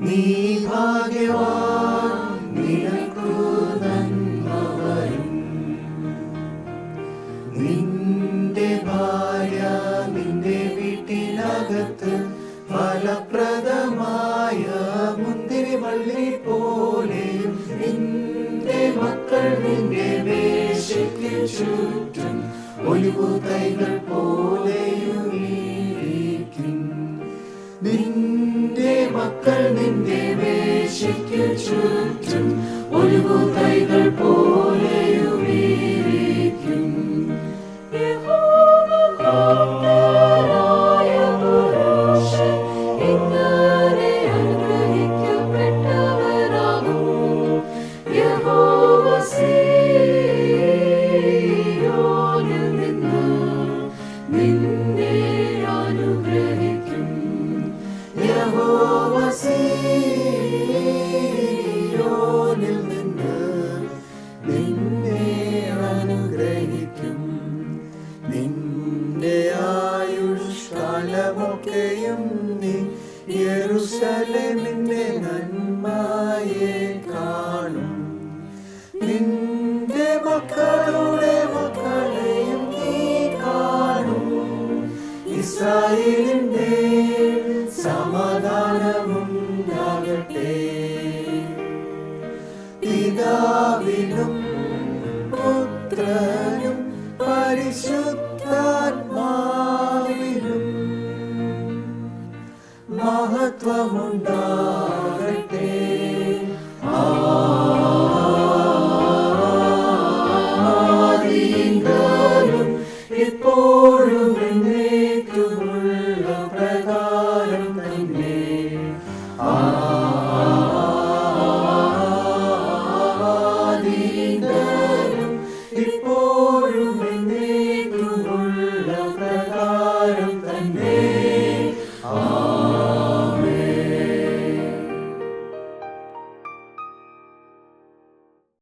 നീ ഭാഗ്യവാൻ, നിനക്കു നന്മ വരും. നിന്റെ ഭാര്യ നിന്റെ വീട്ടിനകത്ത് ഫലപ്രദമായ മുന്തിരിവള്ളി പോലെയും, നിന്റെ മക്കൾ നിന്റെ മേശയ്ക്ക് ചുറ്റും ഒലിവുതൈകൾ പോലെയും ഇരിക്കും. നിന്റെ മക്കൾ നിന്റെ മേശയ്ക്ക് ചുറ്റും ഒലിവുതൈകൾ പോലെയും ഇരിക്കും. നിന്റെ ആയുഷ്കാലമൊക്കെയും നീ യെരൂശലേമിന്റെ നന്മയെ കാണും. നിന്റെ മക്കളുടെ മക്കളെയും നീ കാണും. ഇസ്രായേലിന്റെ സമാധാനമുണ്ടാകട്ടെ. പിതാവിനും പുത്രനും പരിശുദ്ധാത്മാവിനും മഹത്വം